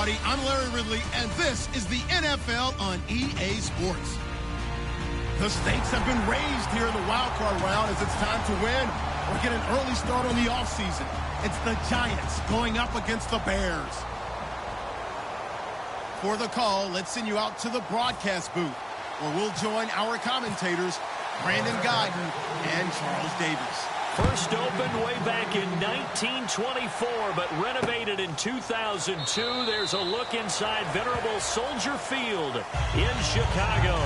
everybody. I'm Larry Ridley, and this is the NFL on EA Sports. The stakes have been raised here in the wild card round as it's time to win or get an early start on the offseason. It's the Giants going up against the Bears. For the call, let's send you out to the broadcast booth, where we'll join our commentators, Brandon Guyton and Charles Davis. First opened way back in 1924, but renovated in 2002. There's a look inside venerable Soldier Field in Chicago.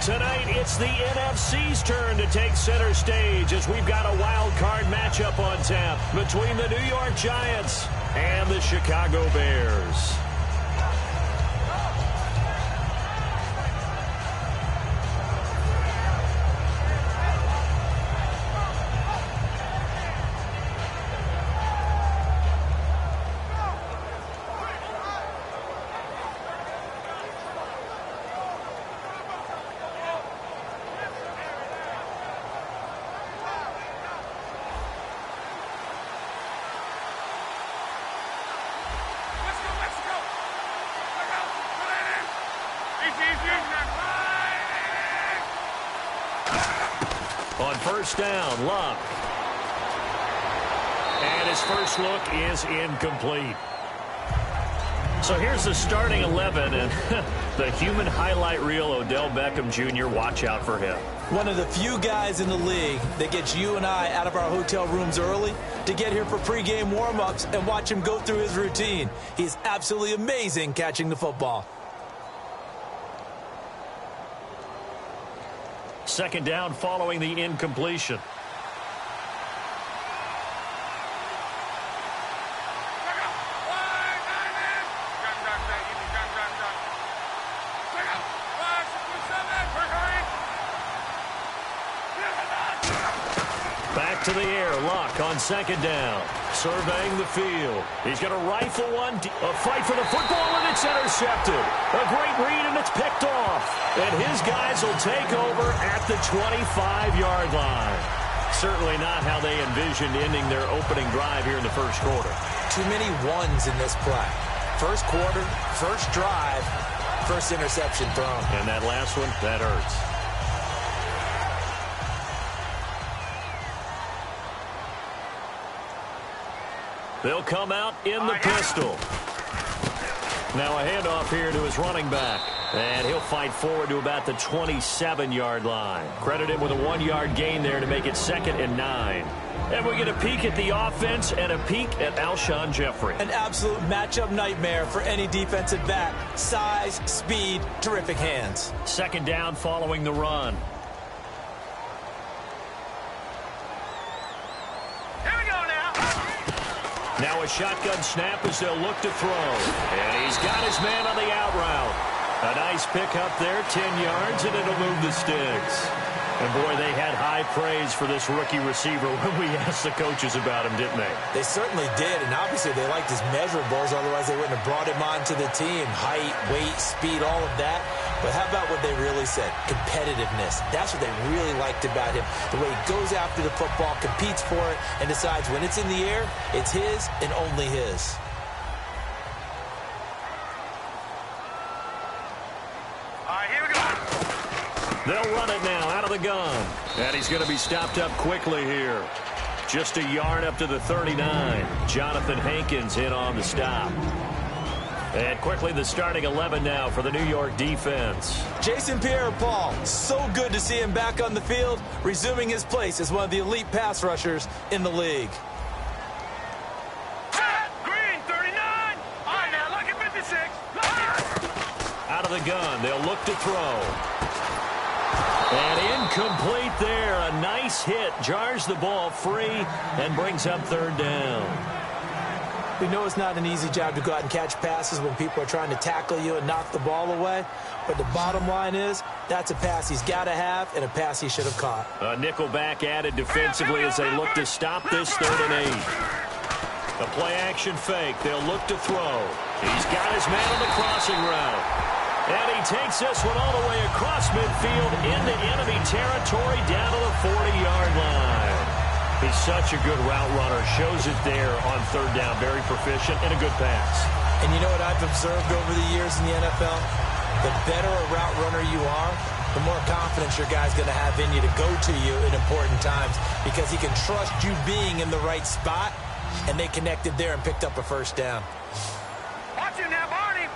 Tonight, it's the NFC's turn to take center stage as we've got a wild card matchup on tap between the New York Giants and the Chicago Bears. On first down, Luck. And his first look is incomplete. So here's the starting 11, and the human highlight reel, Odell Beckham Jr., watch out for him. One of the few guys in the league that gets you and I out of our hotel rooms early to get here for pregame warm-ups and watch him go through his routine. He's absolutely amazing catching the football. Second down following the incompletion. Back to the air, Luck on second down. Surveying the field. He's going to rifle one. A fight for the football, and it's intercepted. A great read, and it's picked off. And his guys will take over at the 25-yard line. Certainly not how they envisioned ending their opening drive here in the first quarter. Too many ones in this play. First quarter, first drive, first interception thrown. And that last one, that hurts. They'll come out in the pistol. Now a handoff here to his running back. And he'll fight forward to about the 27-yard line. Credit him with a 1-yard gain there to make it 2nd and 9. And we get a peek at the offense and a peek at Alshon Jeffrey. An absolute matchup nightmare for any defensive back. Size, speed, terrific hands. Second down following the run. Now a shotgun snap as they'll look to throw. And he's got his man on the out route. A nice pickup there, 10 yards, and it'll move the sticks. And, boy, they had high praise for this rookie receiver when we asked the coaches about him, didn't they? They certainly did, and obviously they liked his measurables, otherwise they wouldn't have brought him onto the team. Height, weight, speed, all of that. But how about what they really said? Competitiveness. That's what they really liked about him. The way he goes after the football, competes for it, and decides when it's in the air, it's his and only his. They'll run it now out of the gun. And he's going to be stopped up quickly here. Just a yard up to the 39. Jonathan Hankins in on the stop. And quickly the starting 11 now for the New York defense. Jason Pierre-Paul, so good to see him back on the field, resuming his place as one of the elite pass rushers in the league. Green, 39. All right, now look at 56. Out of the gun, they'll look to throw. And incomplete there. A nice hit. Jars the ball free and brings up third down. We know it's not an easy job to go out and catch passes when people are trying to tackle you and knock the ball away. But the bottom line is, that's a pass he's got to have and a pass he should have caught. A nickel back added defensively as they look to stop this 3rd and 8. A play-action fake. They'll look to throw. He's got his man on the crossing route. And he takes this one all the way across midfield into enemy territory down to the 40-yard line. He's such a good route runner. Shows it there on 3rd down. Very proficient and a good pass. And you know what I've observed over the years in the NFL? The better a route runner you are, the more confidence your guy's going to have in you to go to you in important times because he can trust you being in the right spot, and they connected there and picked up a first down. Watch him now, Barney!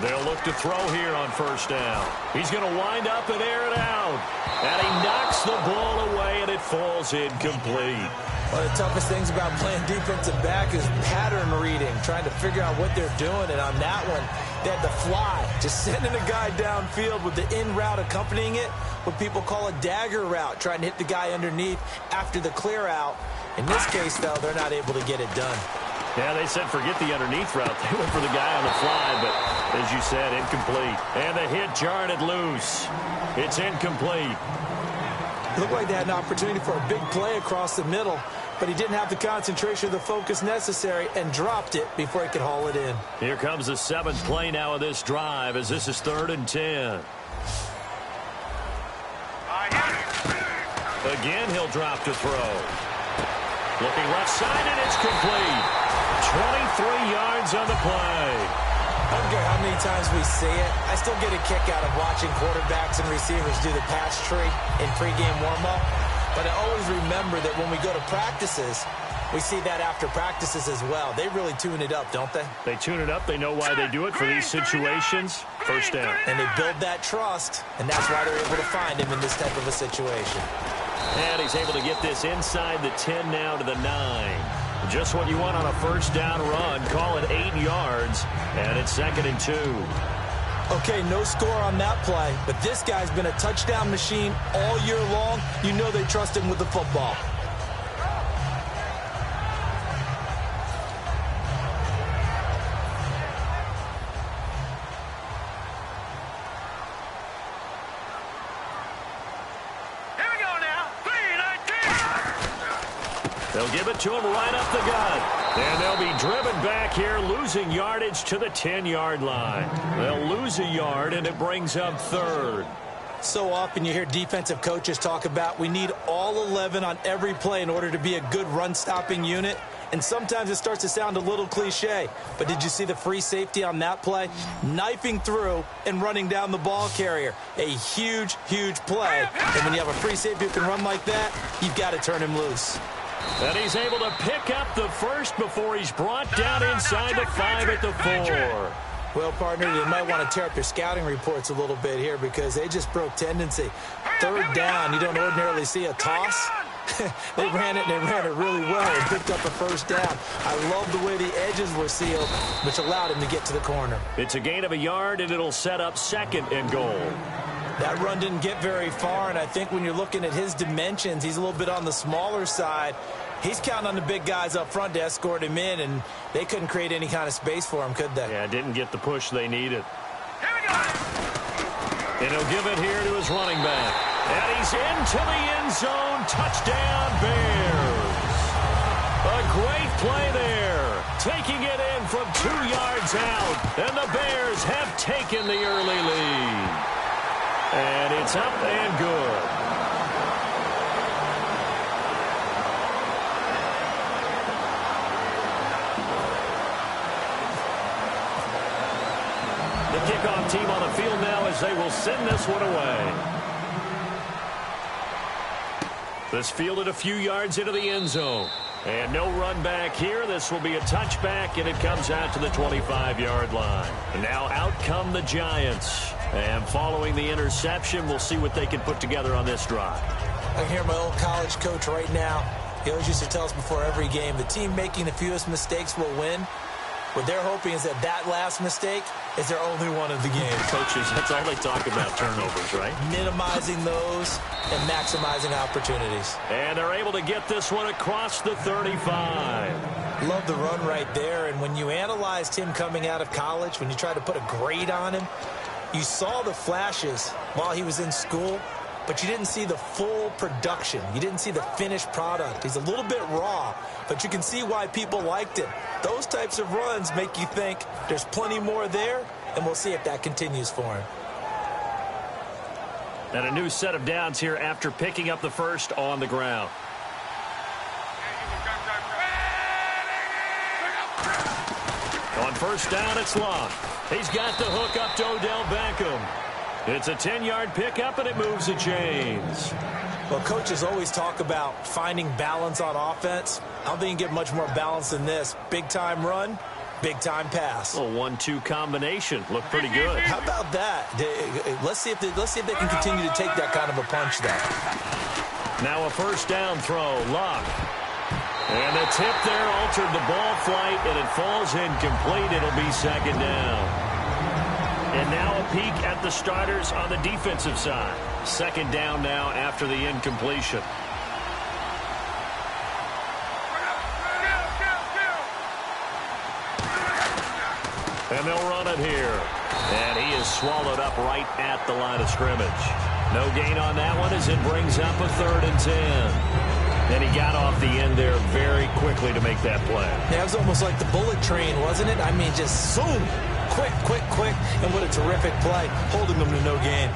They'll look to throw here on first down. He's going to wind up and air it out. And he knocks the ball away, and it falls incomplete. One of the toughest things about playing defensive back is pattern reading, trying to figure out what they're doing. And on that one, they had the fly, just sending a guy downfield with the in route accompanying it, what people call a dagger route, trying to hit the guy underneath after the clear out. In this case, though, they're not able to get it done. Yeah, they said forget the underneath route. They went for the guy on the fly, but as you said, incomplete. And the hit jarred it loose. It's incomplete. It looked like they had an opportunity for a big play across the middle, but he didn't have the concentration or the focus necessary and dropped it before he could haul it in. Here comes the 7th play now of this drive as this is 3rd and 10. Again, he'll drop to throw. Looking left side, and it's complete. 23 yards on the play. I don't care how many times we see it. I still get a kick out of watching quarterbacks and receivers do the pass tree in pregame warm-up. But I always remember that when we go to practices, we see that after practices as well. They really tune it up, don't they? They tune it up. They know why they do it for these situations. First down. And they build that trust, and that's why they're able to find him in this type of a situation. And he's able to get this inside the 10 now to the 9. Just what you want on a first down run. Call it 8 yards, and it's 2nd and 2. Okay, no score on that play, but this guy's been a touchdown machine all year long. You know they trust him with the football. They'll give it to him right up the gut. And they'll be driven back here, losing yardage to the 10-yard line. They'll lose a yard, and it brings up 3rd. So often you hear defensive coaches talk about we need all 11 on every play in order to be a good run-stopping unit. And sometimes it starts to sound a little cliche. But did you see the free safety on that play? Knifing through and running down the ball carrier. A huge, huge play. And when you have a free safety who can run like that, you've got to turn him loose. And he's able to pick up the first before he's brought down inside the 5 at the 4. Well, partner, you might want to tear up your scouting reports a little bit here because they just broke tendency. 3rd down, you don't ordinarily see a toss. They ran it, and they ran it really well and picked up a first down. I love the way the edges were sealed, which allowed him to get to the corner. It's a gain of a yard, and it'll set up 2nd and goal. That run didn't get very far, and I think when you're looking at his dimensions, he's a little bit on the smaller side. He's counting on the big guys up front to escort him in, and they couldn't create any kind of space for him, could they? Yeah, didn't get the push they needed. And he'll give it here to his running back. And he's into the end zone. Touchdown, Bears. A great play there. Taking it in from 2 yards out. And the Bears have taken the early lead. And it's up and good. The kickoff team on the field now as they will send this one away. This fielded a few yards into the end zone. And no run back here. This will be a touchback, and it comes out to the 25-yard line. And now out come the Giants. And following the interception, we'll see what they can put together on this drive. I can hear my old college coach right now. He always used to tell us before every game, the team making the fewest mistakes will win. What they're hoping is that last mistake is their only one of the game. Coaches, that's all they talk about, turnovers, right? Minimizing those and maximizing opportunities. And they're able to get this one across the 35. Love the run right there. And when you analyzed him coming out of college, when you tried to put a grade on him, you saw the flashes while he was in school, but you didn't see the full production. You didn't see the finished product. He's a little bit raw, but you can see why people liked him. Those types of runs make you think there's plenty more there, and we'll see if that continues for him. And a new set of downs here after picking up the first on the ground. first down, it's Locke. He's got the hook up to Odell Beckham. It's a 10-yard pickup, and it moves the chains. Well, coaches always talk about finding balance on offense. I don't think you can get much more balance than this. Big-time run, big-time pass. A 1-2 combination. Looked pretty good. How about that? Let's see if they can continue to take that kind of a punch there. Now a first down throw. Locke. And the tip there altered the ball flight, and it falls incomplete. It'll be second down. And now a peek at the starters on the defensive side. Second down now after the incompletion. And they'll run it here. And he is swallowed up right at the line of scrimmage. No gain on that one as it brings up a 3rd and 10. And he got off the end there very quickly to make that play. Yeah, it was almost like the bullet train, wasn't it? I mean, just zoom. Quick, quick, quick. And what a terrific play, holding them to no gain.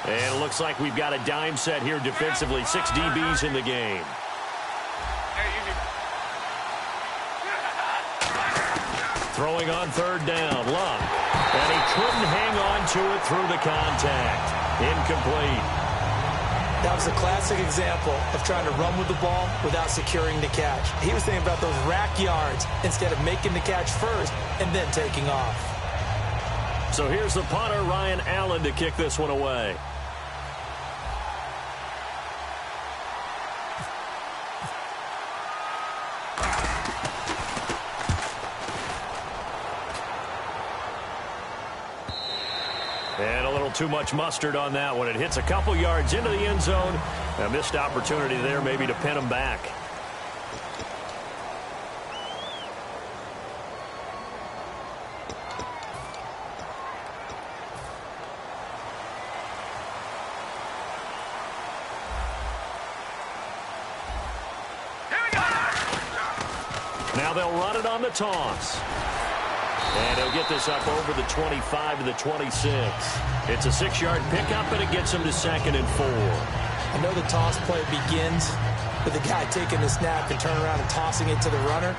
And it looks like we've got a dime set here defensively. 6 DBs in the game. Throwing on 3rd down, Locke. And he couldn't hang on to it through the contact. Incomplete. That was a classic example of trying to run with the ball without securing the catch. He was thinking about those rack yards instead of making the catch first and then taking off. So here's the punter, Ryan Allen, to kick this one away. And a little too much mustard on that one. It hits a couple yards into the end zone. A missed opportunity there maybe to pin him back. Now they'll run it on the toss. And he'll get this up over the 25 to the 26. It's a 6-yard pickup, and it gets him to 2nd and 4. I know the toss play begins with the guy taking the snap and turning around and tossing it to the runner.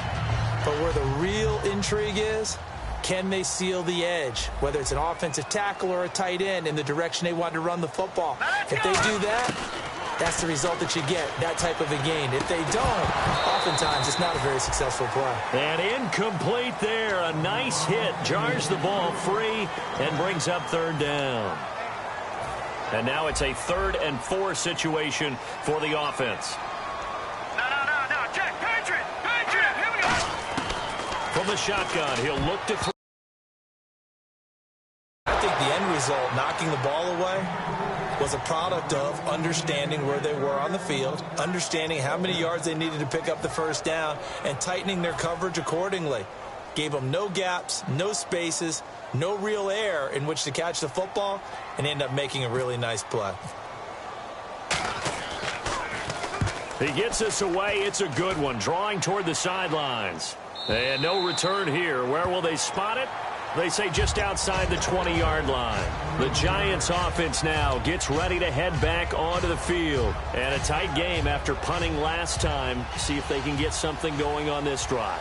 But where the real intrigue is, can they seal the edge, whether it's an offensive tackle or a tight end, in the direction they want to run the football? If they do that, that's the result that you get, that type of a gain. If they don't, oftentimes it's not a very successful play. And incomplete there. A nice hit. Jars the ball free and brings up 3rd down. And now it's a 3rd and 4 situation for the offense. No. Jack, Patriot. Here we go. From the shotgun, he'll look to throw. I think the end result, knocking the ball away, was a product of understanding where they were on the field, understanding how many yards they needed to pick up the first down, and tightening their coverage accordingly. Gave them no gaps, no spaces, no real air in which to catch the football, and end up making a really nice play. He gets this away. It's a good one, drawing toward the sidelines. And no return here. Where will they spot it? They say just outside the 20-yard line. The Giants offense now gets ready to head back onto the field. And a tight game after punting last time. See if they can get something going on this drive.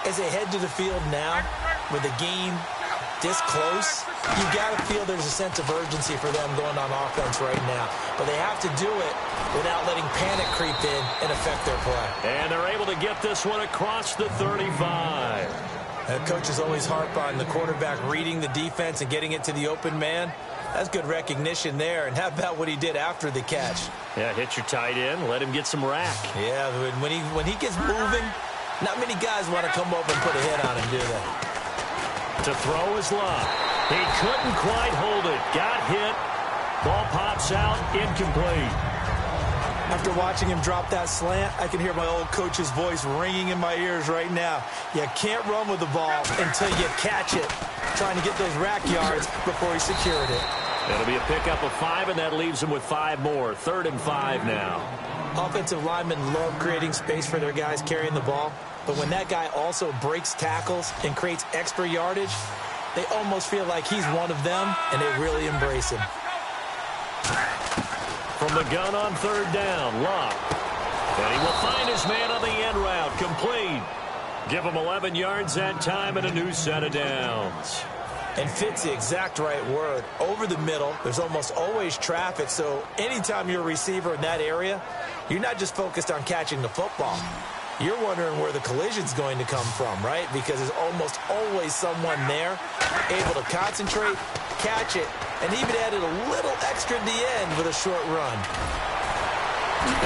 As they head to the field now, with the game this close, you got to feel there's a sense of urgency for them going on offense right now. But they have to do it without letting panic creep in and affect their play. And they're able to get this one across the 35. Coaches always harp on the quarterback reading the defense and getting it to the open man. That's good recognition there. And how about what he did after the catch? Yeah, hit your tight end, let him get some rack. Yeah, when he gets moving, not many guys want to come over and put a hit on him, do they? To throw his Locke. He couldn't quite hold it. Got hit. Ball pops out. Incomplete. After watching him drop that slant, I can hear my old coach's voice ringing in my ears right now. You can't run with the ball until you catch it. Trying to get those rack yards before he secured it. It'll be a pickup of 5, and that leaves him with 5 more. 3rd and 5 now. Offensive linemen love creating space for their guys carrying the ball. But when that guy also breaks tackles and creates extra yardage, they almost feel like he's one of them, and they really embrace him. From the gun on third down, Locke. And he will find his man on the end route, complete. Give him 11 yards that time and a new set of downs. And fit's the exact right word. Over the middle, there's almost always traffic, so anytime you're a receiver in that area, you're not just focused on catching the football. You're wondering where the collision's going to come from, right? Because there's almost always someone there able to concentrate, catch it, and even added a little extra at the end with a short run.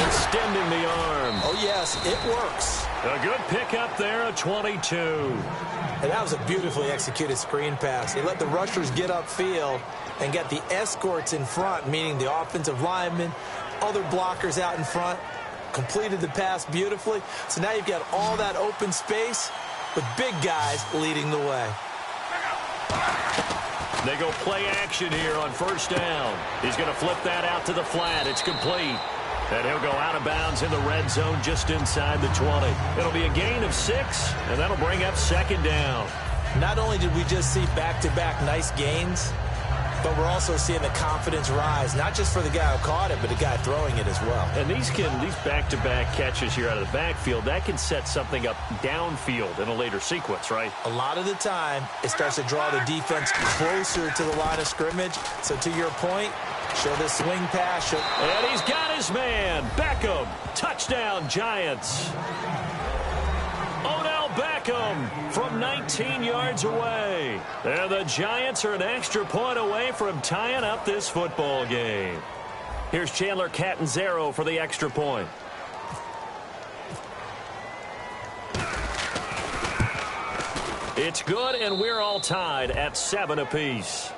Extending the arm. Oh, yes, it works. A good pickup there, a 22. And that was a beautifully executed screen pass. They let the rushers get upfield and get the escorts in front, meaning the offensive linemen, other blockers out in front. Completed the pass beautifully. So now you've got all that open space with big guys leading the way. They go play action here on first down. He's going to flip that out to the flat. It's complete. And he'll go out of bounds in the red zone just inside the 20. It'll be a gain of 6, and that'll bring up second down. Not only did we just see back-to-back nice gains, but we're also seeing the confidence rise, not just for the guy who caught it, but the guy throwing it as well. And these back-to-back catches here out of the backfield, that can set something up downfield in a later sequence, right? A lot of the time, it starts to draw the defense closer to the line of scrimmage. So to your point, show the swing pass. And he's got his man, Beckham. Touchdown, Giants. Odell Beckham from 19 yards away. And the Giants are an extra point away from tying up this football game. Here's Chandler Catanzaro for the extra point. It's good, and we're all tied at 7 apiece.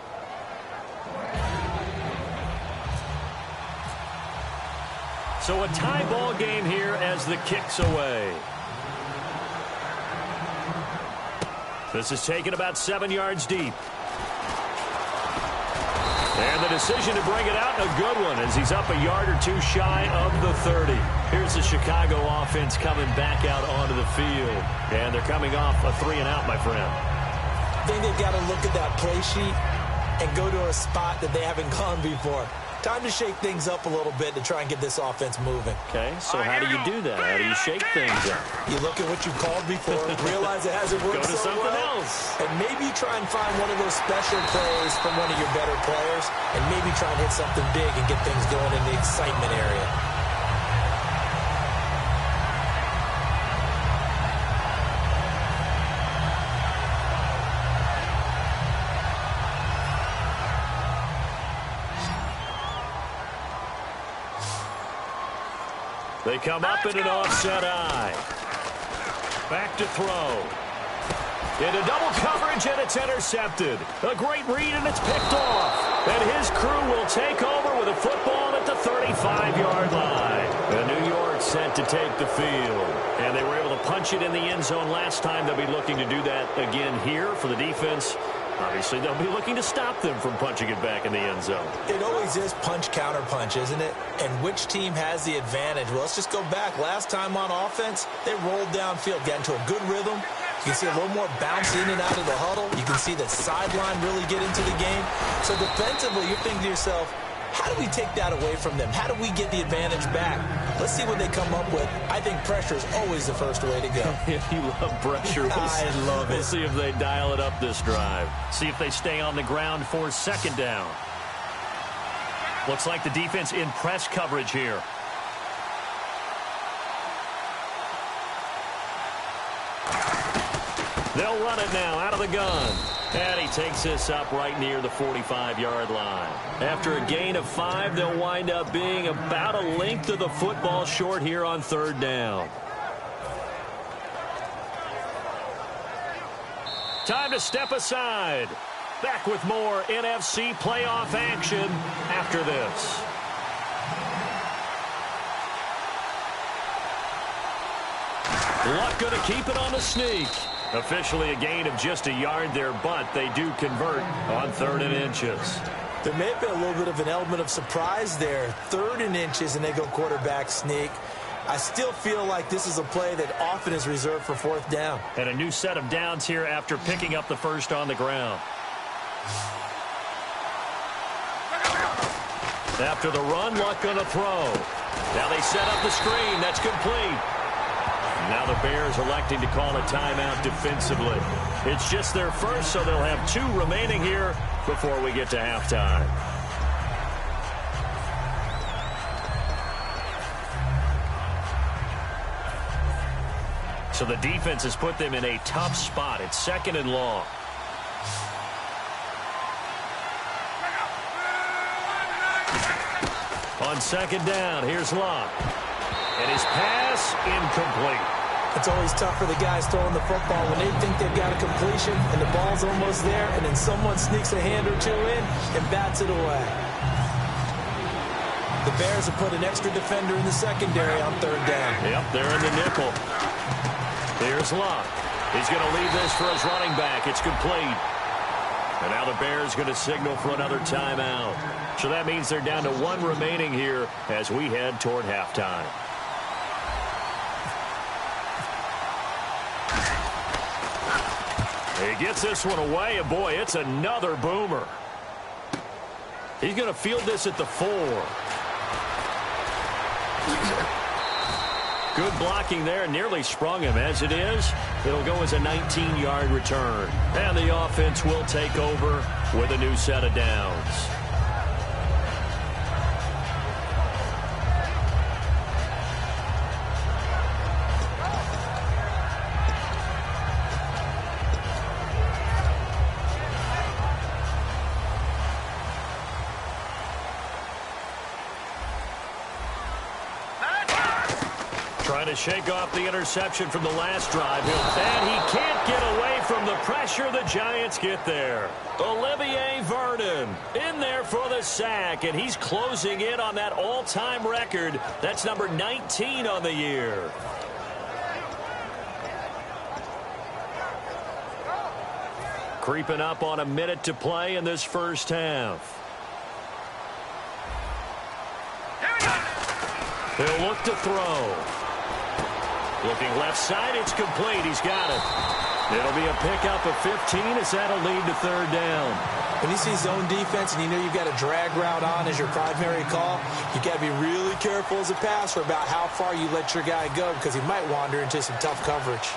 So a tie ball game here as the kick's away. This is taken about 7 yards deep. And the decision to bring it out, a good one, as he's up a yard or two shy of the 30. Here's the Chicago offense coming back out onto the field. And they're coming off a 3-and-out, my friend. I think they've got to look at that play sheet and go to a spot that they haven't gone before. Time to shake things up a little bit to try and get this offense moving. Okay, so how do you do that? How do you shake things up? You look at what you called before, realize it hasn't worked so well. Go to something else. And maybe try and find one of those special plays from one of your better players, and maybe try and hit something big and get things going in the excitement area. They come up in an offset eye. Back to throw. Into double coverage, and it's intercepted. A great read, and it's picked off. And his crew will take over with a football at the 35-yard line. And New York set to take the field. And they were able to punch it in the end zone last time. They'll be looking to do that again here for the defense. Obviously, they'll be looking to stop them from punching it back in the end zone. It always is punch-counter-punch, isn't it? And which team has the advantage? Well, let's just go back. Last time on offense, they rolled downfield, got into a good rhythm. You can see a little more bounce in and out of the huddle. You can see the sideline really get into the game. So defensively, you're thinking to yourself, how do we take that away from them? How do we get the advantage back? Let's see what they come up with. I think pressure is always the first way to go. You love pressure. I love it. We'll see if they dial it up this drive. See if they stay on the ground for second down. Looks like the defense in press coverage here. They'll run it now out of the gun. And he takes this up right near the 45-yard line. After a gain of 5, they'll wind up being about a length of the football short here on third down. Time to step aside. Back with more NFC playoff action after this. Luck going to keep it on the sneak. Officially a gain of just a yard there, but they do convert on 3rd and inches. There may have been a little bit of an element of surprise there. 3rd and inches, and they go quarterback sneak. I still feel like this is a play that often is reserved for 4th down. And a new set of downs here after picking up the first on the ground. After the run, Luck going to throw. Now they set up the screen. That's complete. Now the Bears electing to call a timeout defensively. It's just their first, so they'll have 2 remaining here before we get to halftime. So the defense has put them in a tough spot. It's 2nd and long. On 2nd down, here's Luck. And his pass incomplete. It's always tough for the guys throwing the football when they think they've got a completion and the ball's almost there, and then someone sneaks a hand or 2 in and bats it away. The Bears have put an extra defender in the secondary on 3rd down. Yep, they're in the nickel. Here's Luck. He's going to leave this for his running back. It's complete. And now the Bears going to signal for another timeout. So that means they're down to 1 remaining here as we head toward halftime. He gets this one away, and boy, it's another boomer. He's going to field this at the 4. Good blocking there, nearly sprung him. As it is, it'll go as a 19-yard return. And the offense will take over with a new set of downs. Trying to shake off the interception from the last drive. And he can't get away from the pressure. The Giants get there. Olivier Vernon in there for the sack. And he's closing in on that all-time record. That's number 19 on the year. Creeping up on a minute to play in this first half. He'll look to throw. Looking left side, it's complete. He's got it. It'll be a pickup of 15 as that'll lead to 3rd down. When you see zone defense and you know you've got a drag route on as your primary call, you got to be really careful as a passer about how far you let your guy go because he might wander into some tough coverage.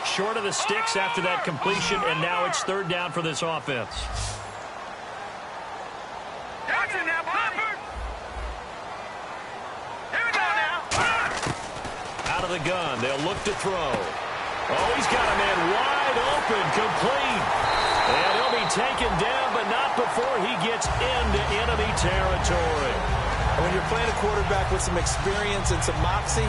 Short of the sticks after that completion, and now it's 3rd down for this offense. Out of the gun, they'll look to throw. Oh, he's got a man wide open, complete. And he'll be taken down, but not before he gets into enemy territory. And when you're playing a quarterback with some experience and some moxie,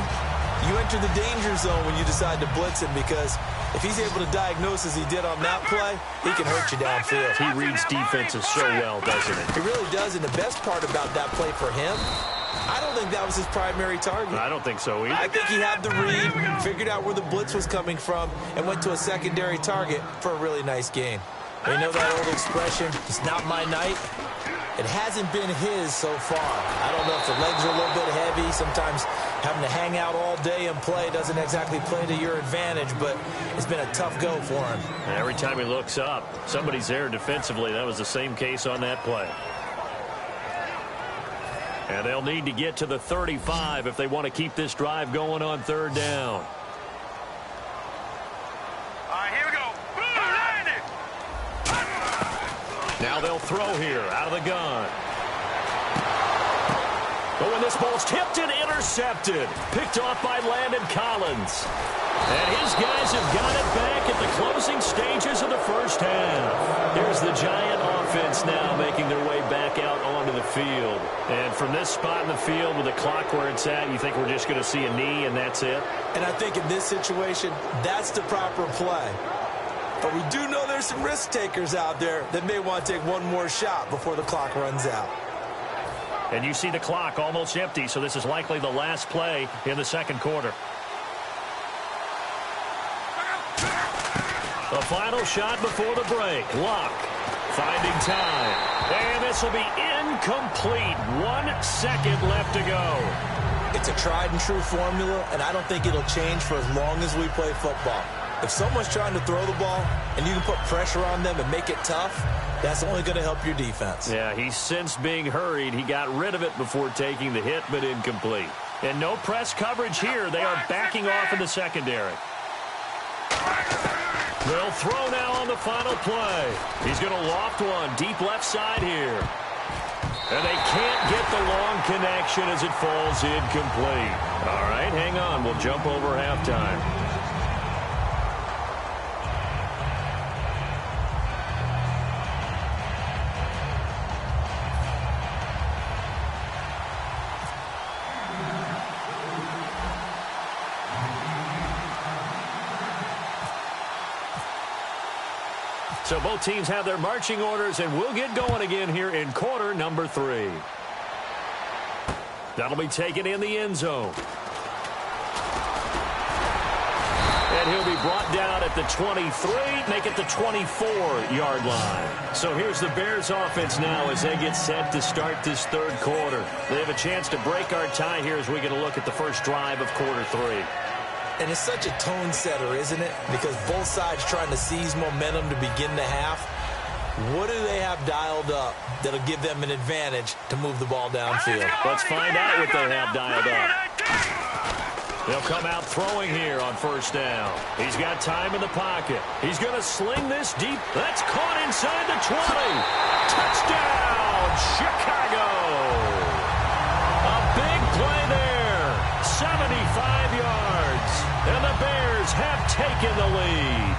you enter the danger zone when you decide to blitz him because if he's able to diagnose as he did on that play, he can hurt you downfield. He reads defenses so well, doesn't he? He really does, and the best part about that play for him, I don't think that was his primary target. I don't think so either. I think he had the read, figured out where the blitz was coming from, and went to a secondary target for a really nice gain. You know that old expression, it's not my night? It hasn't been his so far. I don't know if the legs are a little bit heavy. Sometimes having to hang out all day and play doesn't exactly play to your advantage, but it's been a tough go for him. And every time he looks up, somebody's there defensively. That was the same case on that play. And they'll need to get to the 35 if they want to keep this drive going on 3rd down. All right, here we go. Now they'll throw here out of the gun. But when this ball's tipped and intercepted, picked off by Landon Collins. And his guys have got it back at the closing stages of the first half. Here's the Giant offense now making their way back out onto the field. And from this spot in the field with the clock where it's at, you think we're just going to see a knee and that's it? And I think in this situation, that's the proper play. But we do know there's some risk takers out there that may want to take one more shot before the clock runs out. And you see the clock almost empty, so this is likely the last play in the second quarter. The final shot before the break. Luck finding time. And this will be incomplete. 1 second left to go. It's a tried-and-true formula, and I don't think it'll change for as long as we play football. If someone's trying to throw the ball and you can put pressure on them and make it tough, that's only going to help your defense. Yeah, he sensed being hurried. He got rid of it before taking the hit, but incomplete. And no press coverage here. They are backing off in the secondary. They'll throw now on the final play. He's going to loft one deep left side here. And they can't get the long connection as it falls incomplete. All right, hang on. We'll jump over halftime. So both teams have their marching orders, and we'll get going again here in quarter number 3. That'll be taken in the end zone. And he'll be brought down at the 23, make it the 24-yard line. So here's the Bears offense now as they get set to start this third quarter. They have a chance to break our tie here as we get a look at the first drive of quarter 3. And it's such a tone setter, isn't it? Because both sides trying to seize momentum to begin the half. What do they have dialed up that'll give them an advantage to move the ball downfield? Let's find out what they have dialed up. They'll come out throwing here on first down. He's got time in the pocket. He's going to sling this deep. That's caught inside the 20. Touchdown, Chicago. A big play there. 75 yards. And the Bears have taken the lead.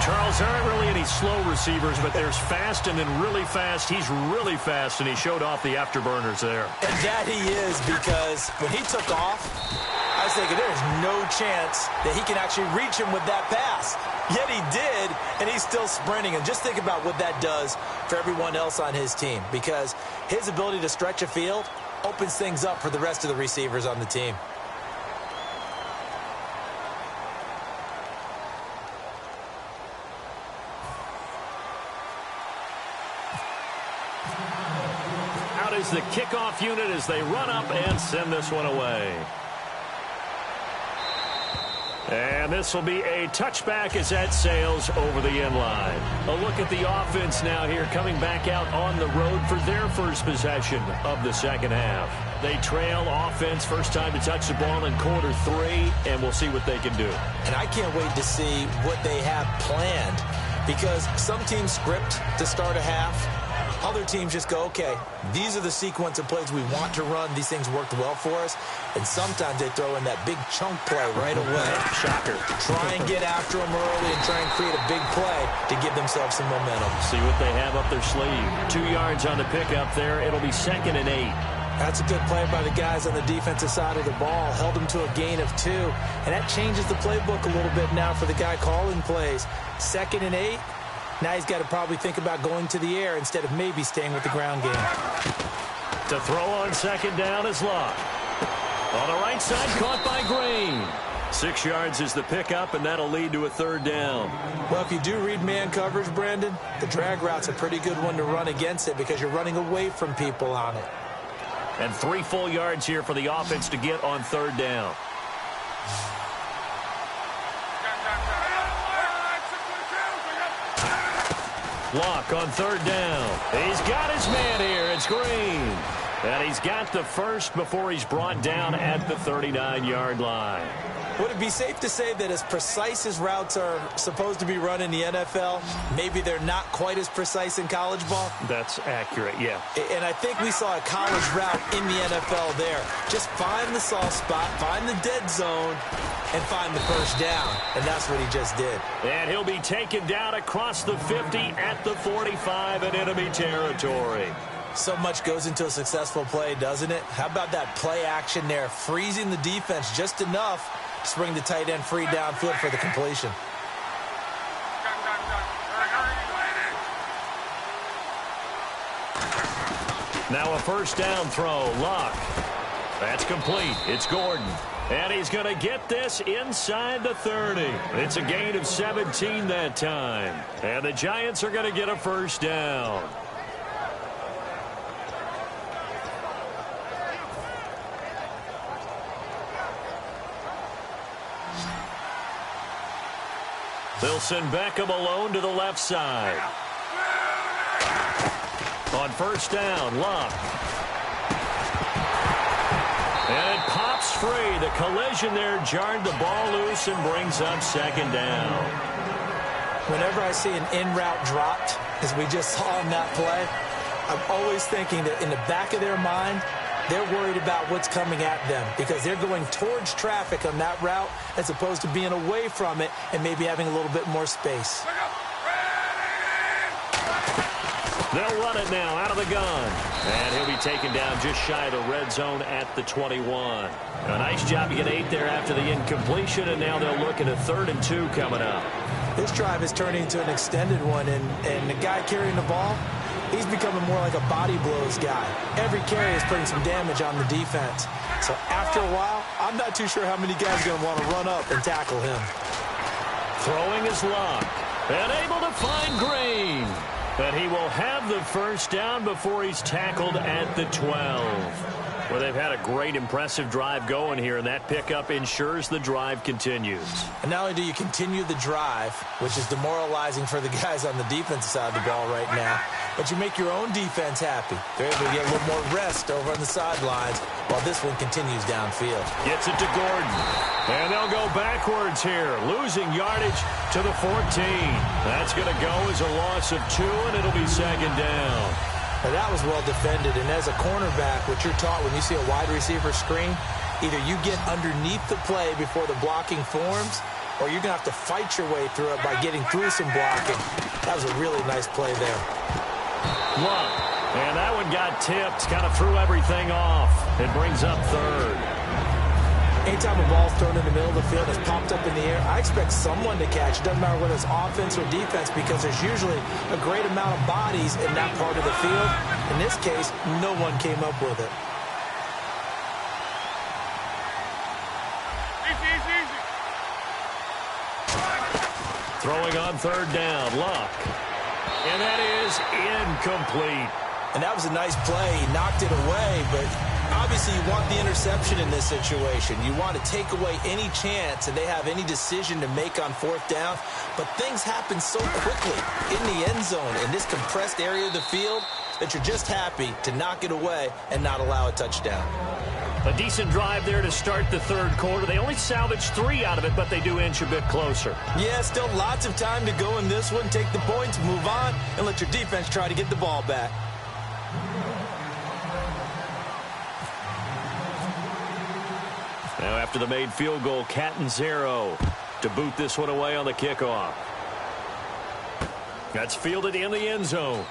Charles, there aren't really any slow receivers, but there's fast and then really fast. He's really fast, and he showed off the afterburners there. And that he is, because when he took off, I was thinking there's no chance that he can actually reach him with that pass. Yet he did, and he's still sprinting. And just think about what that does for everyone else on his team, because his ability to stretch a field opens things up for the rest of the receivers on the team. Out is the kickoff unit as they run up and send this one away. And this will be a touchback as that sails over the end line. A look at the offense now here, coming back out on the road for their first possession of the second half. They trail offense, first time to touch the ball in quarter 3, and we'll see what they can do. And I can't wait to see what they have planned, because some teams script to start a half. Other teams just go, okay, these are the sequence of plays we want to run. These things worked well for us. And sometimes they throw in that big chunk play right away. Shocker. Try and get after them early and try and create a big play to give themselves some momentum. See what they have up their sleeve. 2 yards on the pickup there. It'll be 2nd and 8. That's a good play by the guys on the defensive side of the ball. Held them to a gain of 2. And that changes the playbook a little bit now for the guy calling plays. 2nd and 8. Now he's got to probably think about going to the air instead of maybe staying with the ground game. To throw on second down is Locke. On the right side, caught by Green. 6 yards is the pickup, and that'll lead to a 3rd down. Well, if you do read man coverage, Brandon, the drag route's a pretty good one to run against it because you're running away from people on it. And 3 full yards here for the offense to get on 3rd down. Locke on 3rd down. He's got his man here. It's Green. And he's got the first before he's brought down at the 39-yard line. Would it be safe to say that as precise as routes are supposed to be run in the NFL, maybe they're not quite as precise in college ball? That's accurate, yeah. And I think we saw a college route in the NFL there. Just find the soft spot, find the dead zone, and find the first down. And that's what he just did. And he'll be taken down across the 50 at the 45 in enemy territory. So much goes into a successful play, doesn't it? How about that play action there, freezing the defense just enough to bring the tight end free downfield for the completion. Now a first down throw. Locke. That's complete. It's Gordon. And he's going to get this inside the 30. It's a gain of 17 that time. And the Giants are going to get a first down. They'll send Beckham alone to the left side. On first down, Luck. And it pops free. The collision there jarred the ball loose and brings up second down. Whenever I see an in-route dropped, as we just saw in that play, I'm always thinking that in the back of their mind, they're worried about what's coming at them because they're going towards traffic on that route as opposed to being away from it and maybe having a little bit more space. They'll run it now out of the gun. And he'll be taken down just shy of the red zone at the 21. A nice job to get 8 there after the incompletion, and now they'll look at a 3rd and 2 coming up. This drive is turning into an extended one, and the guy carrying the ball, he's becoming more like a body blows guy. Every carry is putting some damage on the defense. So after a while, I'm not too sure how many guys are going to want to run up and tackle him. Throwing his Luck. And able to find Green. And he will have the first down before he's tackled at the 12. Well, they've had a great, impressive drive going here, and that pickup ensures the drive continues. And not only do you continue the drive, which is demoralizing for the guys on the defensive side of the ball right now, but you make your own defense happy. They're able to get a little more rest over on the sidelines while this one continues downfield. Gets it to Gordon. And they'll go backwards here, losing yardage to the 14. That's going to go as a loss of 2, and it'll be second down. Now, that was well defended, and as a cornerback, what you're taught when you see a wide receiver screen, either you get underneath the play before the blocking forms, or you're going to have to fight your way through it by getting through some blocking. That was a really nice play there. Luck, and that one got tipped, kind of threw everything off. It brings up 3rd. Anytime a ball's thrown in the middle of the field, it's popped up in the air, I expect someone to catch. It doesn't matter whether it's offense or defense because there's usually a great amount of bodies in that part of the field. In this case, no one came up with it. Easy. Throwing on 3rd down, Luck. And that is incomplete. And that was a nice play. He knocked it away, but obviously you want the interception in this situation. You want to take away any chance that they have any decision to make on 4th down. But things happen so quickly in the end zone in this compressed area of the field that you're just happy to knock it away and not allow a touchdown. A decent drive there to start the 3rd quarter. They only salvaged 3 out of it, but they do inch a bit closer. Yeah, still lots of time to go in this one. Take the points, move on, and let your defense try to get the ball back. Now after the made field goal, Catanzaro to boot this one away on the kickoff. That's fielded in the end zone.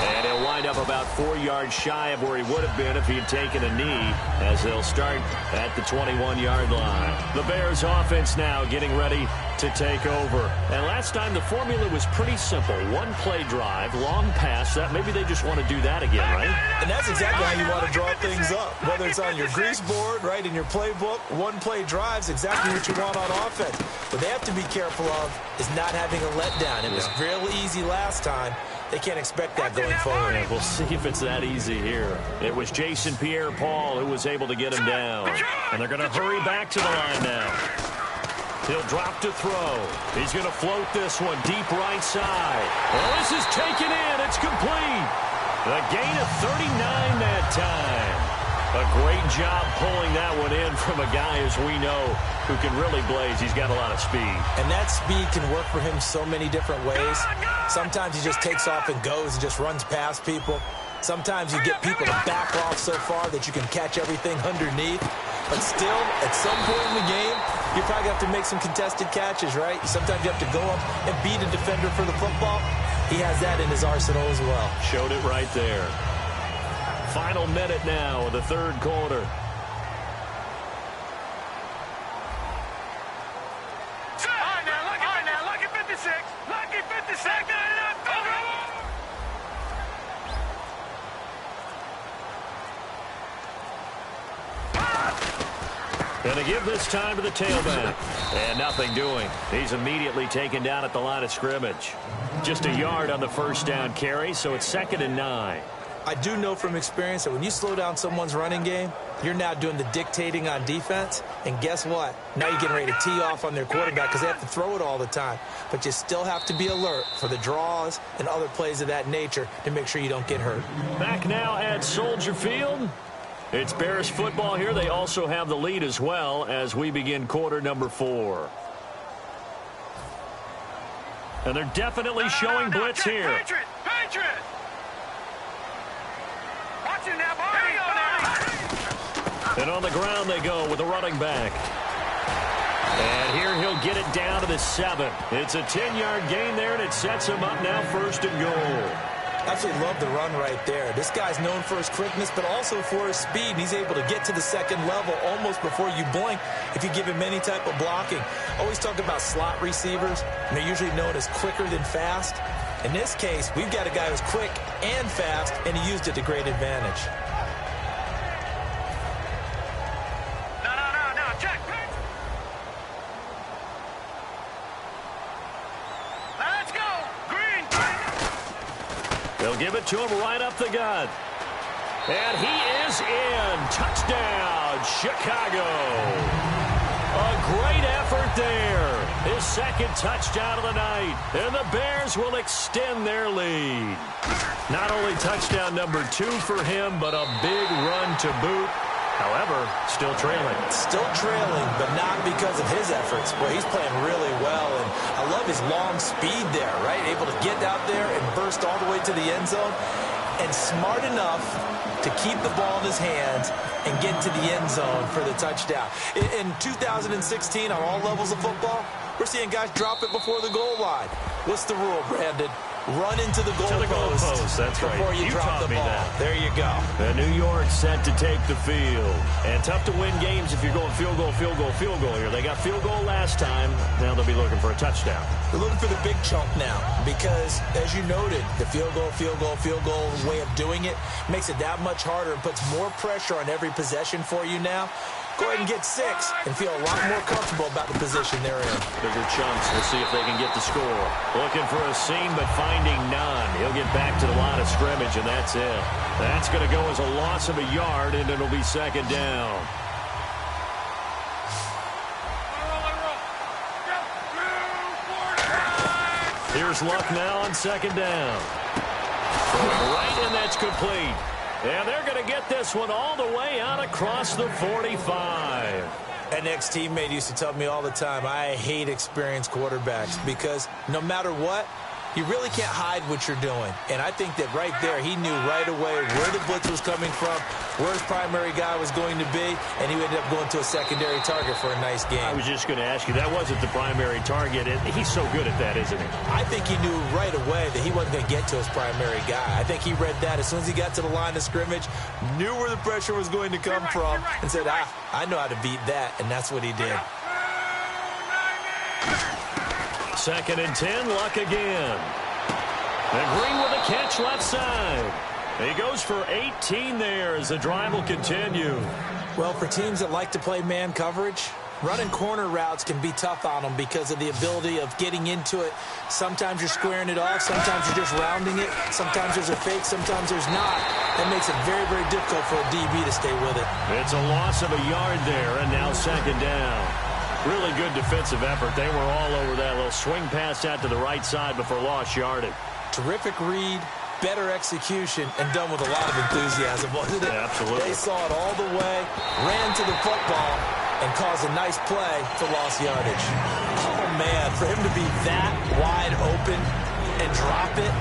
And he'll wind up about 4 yards shy of where he would have been if he had taken a knee, as they'll start at the 21-yard line. The Bears offense now getting ready to take over. And last time the formula was pretty simple. 1-play drive, long pass. That maybe they just want to do that again, right? And that's exactly how you want to draw things up. Whether it's on your grease board, right, in your playbook, 1-play drive's exactly what you want on offense. What they have to be careful of is not having a letdown. It was real easy last time. They can't expect that going forward. Yeah, we'll see if it's that easy here. It was Jason Pierre-Paul who was able to get him down. And they're going to hurry back to the line now. He'll drop to throw. He's going to float this one deep right side. Well, this is taken in. It's complete. The gain of 39 that time. A great job pulling that one in from a guy, as we know, who can really blaze. He's got a lot of speed. And that speed can work for him so many different ways. Sometimes he just takes off and goes and just runs past people. Sometimes you get people to back off so far that you can catch everything underneath. But still, at some point in the game, you probably have to make some contested catches, right? Sometimes you have to go up and beat a defender for the football. He has that in his arsenal as well. Showed it right there. Final minute now of the 3rd quarter. All right now, lucky 56. Lucky 56. Going to give this time to the tailback. And nothing doing. He's immediately taken down at the line of scrimmage. Just a yard on the first down carry, so it's 2nd and 9. I do know from experience that when you slow down someone's running game, you're now doing the dictating on defense. And guess what? Now you're getting ready to tee off on their quarterback because they have to throw it all the time. But you still have to be alert for the draws and other plays of that nature to make sure you don't get hurt. Back now at Soldier Field. It's Bears football here. They also have the lead as well as we begin quarter number 4. And they're definitely showing blitz here. Patriot! Watch it now, boy. Here you go now. And on the ground they go with the running back. And here he'll get it down to the 7. It's a 10-yard gain there, and it sets him up now 1st and goal. Absolutely love the run right there. This guy's known for his quickness, but also for his speed. And he's able to get to the second level almost before you blink if you give him any type of blocking. Always talk about slot receivers, and they're usually known as quicker than fast. In this case, we've got a guy who's quick and fast, and he used it to great advantage. No, check. Let's go. Green. They'll give it to him right up the gut. And he is in. Touchdown, Chicago. A great effort there. His 2nd touchdown of the night. And the Bears will extend their lead. Not only touchdown number 2 for him, but a big run to boot. However, still trailing. Still trailing, but not because of his efforts. Well, he's playing really well, and I love his long speed there, right? Able to get out there and burst all the way to the end zone, and smart enough to keep the ball in his hands and get to the end zone for the touchdown. In 2016, on all levels of football, we're seeing guys drop it before the goal line. What's the rule, Brandon? Run into the goalpost. That's right. Before you drop the ball. That. There you go. And New York set to take the field. And tough to win games if you're going field goal here. They got field goal last time. Now they'll be looking for a touchdown. They're looking for the big chunk now because, as you noted, the field goal way of doing it makes it that much harder and puts more pressure on every possession for you now. Go ahead and get 6 and feel a lot more comfortable about the position they're in. Bigger chunks. We'll see if they can get the score. Looking for a seam, but finding none. He'll get back to the line of scrimmage, and that's it. That's going to go as a loss of a yard, and it'll be 2nd down. Here's Luck now on 2nd down. Right, and that's complete. And they're going to get this one all the way out across the 45. An ex-teammate used to tell me all the time, I hate experienced quarterbacks because no matter what, you really can't hide what you're doing. And I think that right there, he knew right away where the blitz was coming from, where his primary guy was going to be, and he ended up going to a secondary target for a nice game. I was just going to ask you, that wasn't the primary target. He's so good at that, isn't he? I think he knew right away that he wasn't going to get to his primary guy. I think he read that as soon as he got to the line of scrimmage, knew where the pressure was going to come from, and said, I know how to beat that, and that's what he did. 2nd and 10, Luck again. And Green with a catch left side. He goes for 18 there as the drive will continue. Well, for teams that like to play man coverage, running corner routes can be tough on them because of the ability of getting into it. Sometimes you're squaring it off. Sometimes you're just rounding it. Sometimes there's a fake. Sometimes there's not. That makes it very, very difficult for a DB to stay with it. It's a loss of a yard there, and now 2nd down. Really good defensive effort. They were all over that little swing pass out to the right side before lost yardage. Terrific read, better execution, and done with a lot of enthusiasm, wasn't it? Yeah, absolutely. They saw it all the way, ran to the football, and caused a nice play for lost yardage. Oh, man, for him to be that wide open and drop it,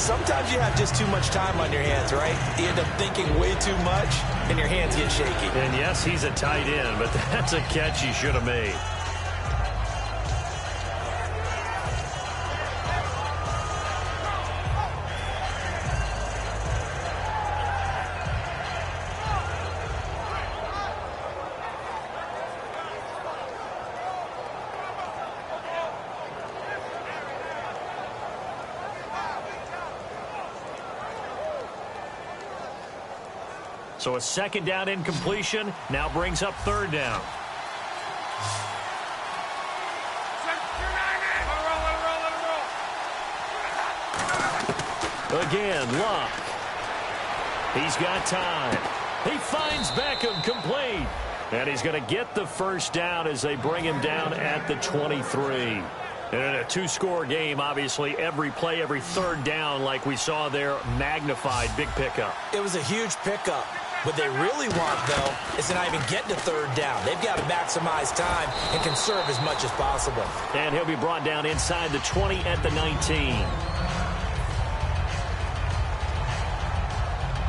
sometimes you have just too much time on your hands, right? You end up thinking way too much, and your hands get shaky. And yes, he's a tight end, but that's a catch he should have made. So a 2nd down incompletion now brings up 3rd down. Again, Luck. He's got time. He finds Beckham complete. And he's going to get the first down as they bring him down at the 23. And in a two-score game, obviously, every play, every third down, like we saw there, magnified, big pickup. It was a huge pickup. What they really want, though, is to not even get to third down. They've got to maximize time and conserve as much as possible. And he'll be brought down inside the 20 at the 19.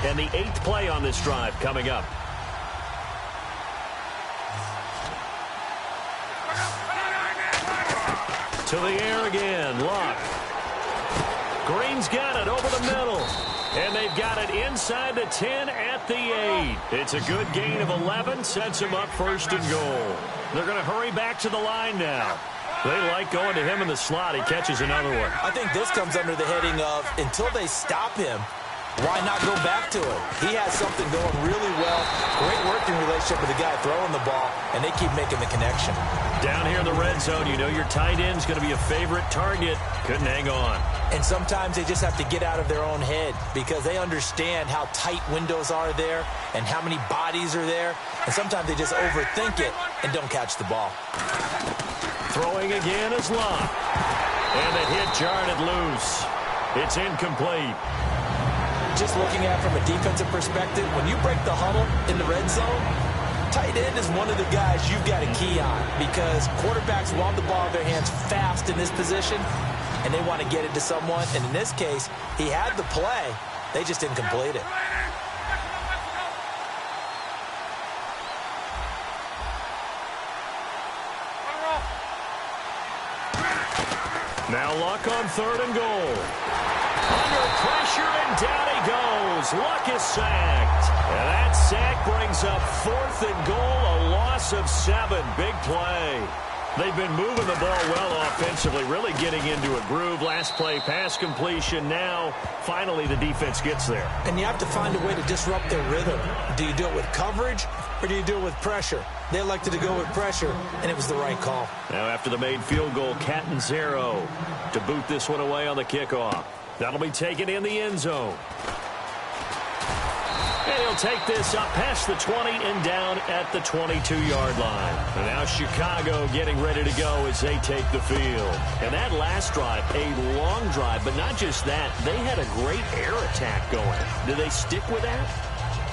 And the 8th play on this drive coming up. To the air again, Luck. Green's got it over the middle. And they've got it inside the 10 at the 8. It's a good gain of 11, sets them up first and goal. They're going to hurry back to the line now. They like going to him in the slot. He catches another one. I think this comes under the heading of, until they stop him, why not go back to it? He has something going really well. Great working relationship with the guy throwing the ball, and they keep making the connection. Down here in the red zone, you know your tight end's going to be a favorite target. Couldn't hang on. And sometimes they just have to get out of their own head because they understand how tight windows are there and how many bodies are there. And sometimes they just overthink it and don't catch the ball. Throwing again is Luck. And the hit jarred it loose. It's incomplete. Just looking at it from a defensive perspective, when you break the huddle in the red zone, tight end is one of the guys you've got to key on because quarterbacks want the ball in their hands fast in this position, and they want to get it to someone. And in this case, he had the play. They just didn't complete it. Now Luck on 3rd and goal. Under pressure, and down he goes. Luck is sacked. And that sack brings up 4th and goal, a loss of 7. Big play. They've been moving the ball well offensively, really getting into a groove. Last play, pass completion. Now, finally, the defense gets there. And you have to find a way to disrupt their rhythm. Do you do it with coverage, or do you do it with pressure? They elected to go with pressure, and it was the right call. Now, after the made field goal, Catanzaro to boot this one away on the kickoff. That'll be taken in the end zone. And he'll take this up past the 20 and down at the 22-yard line. And now Chicago getting ready to go as they take the field. And that last drive, a long drive, but not just that. They had a great air attack going. Do they stick with that?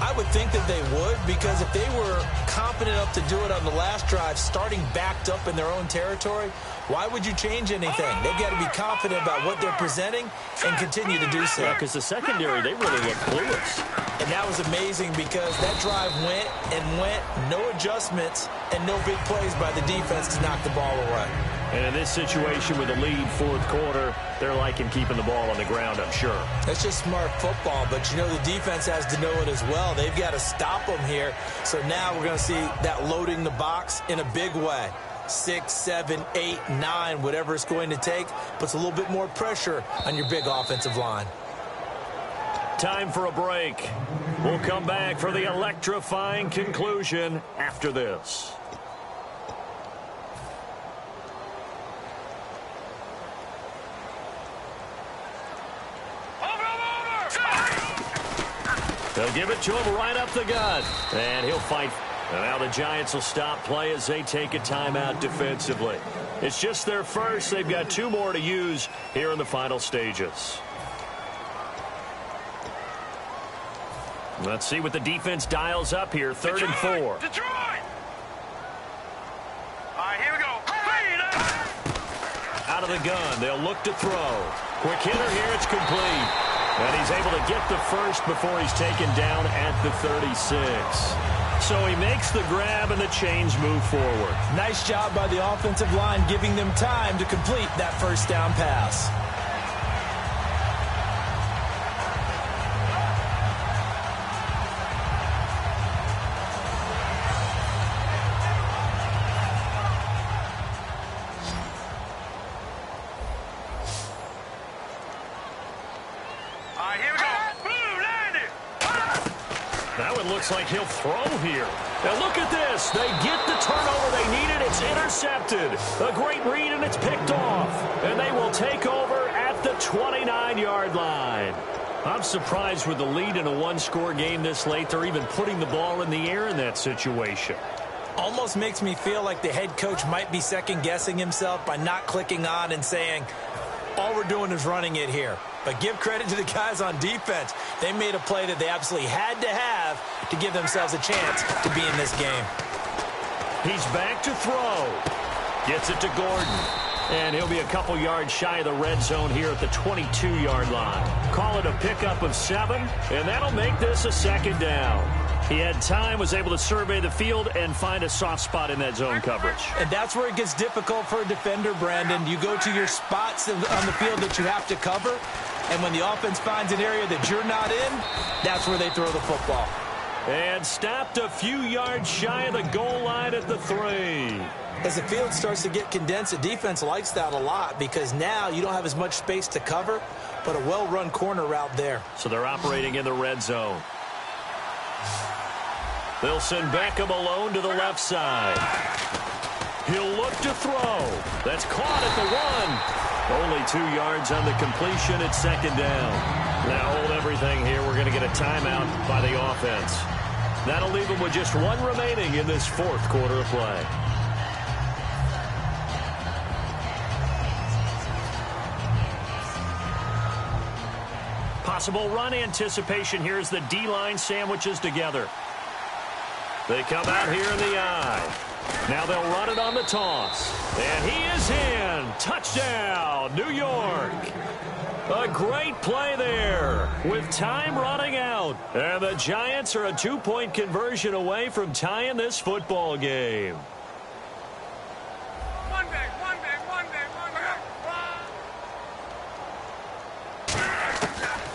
I would think that they would, because if they were confident enough to do it on the last drive, starting backed up in their own territory, why would you change anything? They've got to be confident about what they're presenting and continue to do so. Yeah, because the secondary, they really look clueless. And that was amazing because that drive went and went, no adjustments, and no big plays by the defense to knock the ball away. And in this situation with a lead 4th quarter, they're liking keeping the ball on the ground, I'm sure. That's just smart football, but you know the defense has to know it as well. They've got to stop them here. So now we're going to see that loading the box in a big way. 6, 7, 8, 9, whatever it's going to take, puts a little bit more pressure on your big offensive line. Time for a break. We'll come back for the electrifying conclusion after this. They'll give it to him right up the gut. And he'll fight. And now the Giants will stop play as they take a timeout defensively. It's just their first. They've got 2 more to use here in the final stages. Let's see what the defense dials up here. 3rd and 4. Detroit! All right, here we go. Out of the gun. They'll look to throw. Quick hitter here. It's complete. And he's able to get the first before he's taken down at the 36. So he makes the grab and the chains move forward. Nice job by the offensive line giving them time to complete that first down pass. Looks like he'll throw here. Now look at this. They get the turnover they needed. It's intercepted. A great read, and it's picked off. And they will take over at the 29-yard line. I'm surprised with the lead in a one-score game this late, they're even putting the ball in the air in that situation. Almost makes me feel like the head coach might be second-guessing himself by not clicking on and saying, all we're doing is running it here. But give credit to the guys on defense. They made a play that they absolutely had to have to give themselves a chance to be in this game. He's back to throw. Gets it to Gordon. And he'll be a couple yards shy of the red zone here at the 22-yard line. Call it a pickup of 7, and that'll make this a second down. He had time, was able to survey the field and find a soft spot in that zone coverage. And that's where it gets difficult for a defender, Brandon. You go to your spots on the field that you have to cover, and when the offense finds an area that you're not in, that's where they throw the football. And stopped a few yards shy of the goal line at the 3. As the field starts to get condensed, the defense likes that a lot because now you don't have as much space to cover, but a well-run corner route there. So they're operating in the red zone. They'll send Beckham alone to the left side. He'll look to throw. That's caught at the 1. Only 2 yards on the completion at second down. Now hold everything here. We're going to get a timeout by the offense. That'll leave them with just 1 remaining in this fourth quarter of play. Possible run anticipation here as the D-line sandwiches together. They come out here in the eye. Now they'll run it on the toss. And he is in. Touchdown, New York. A great play there with time running out. And the Giants are a 2-point conversion away from tying this football game. One back.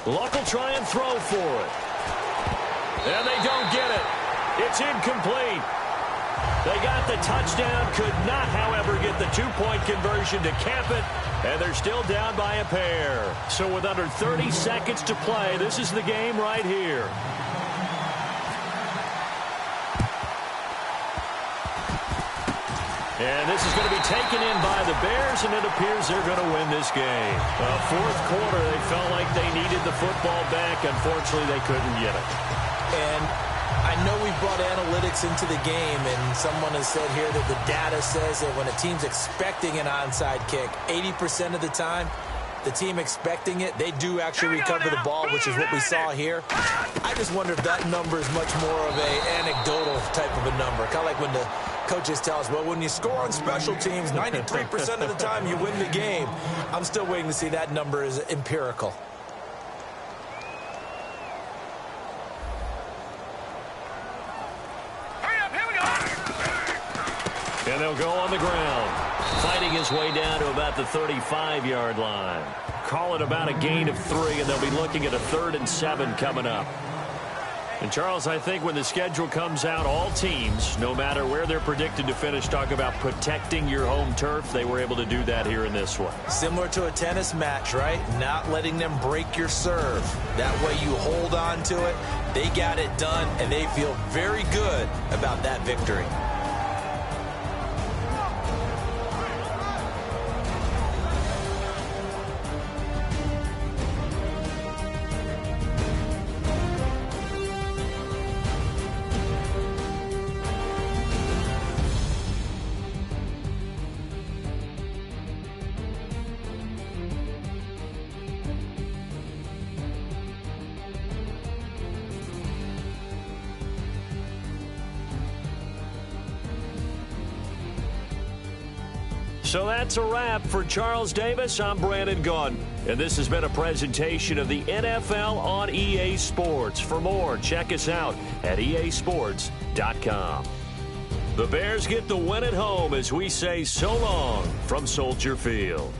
Luck will try and throw for it. And they don't get it. It's incomplete. They got the touchdown, could not, however, get the 2-point conversion to cap it, and they're still down by a pair. So with under 30 seconds to play, this is the game right here. And this is going to be taken in by the Bears, and it appears they're going to win this game. Fourth quarter, they felt like they needed the football back. Unfortunately, they couldn't get it. And I know we brought analytics into the game, and someone has said here that the data says that when a team's expecting an onside kick, 80% of the time, the team expecting it, they do actually recover the ball, which is what we saw here. I just wonder if that number is much more of an anecdotal type of a number. Kind of like when the coaches tell us, well, when you score on special teams, 93% of the time you win the game. I'm still waiting to see that number is empirical. And they'll go on the ground, fighting his way down to about the 35-yard line. Call it about a gain of 3, and they'll be looking at a 3rd and 7 coming up. And, Charles, I think when the schedule comes out, all teams, no matter where they're predicted to finish, talk about protecting your home turf. They were able to do that here in this one. Similar to a tennis match, right? Not letting them break your serve. That way you hold on to it. They got it done, and they feel very good about that victory. So that's a wrap for Charles Davis. I'm Brandon Gaudin, and this has been a presentation of the NFL on EA Sports. For more, check us out at easports.com. The Bears get the win at home as we say so long from Soldier Field.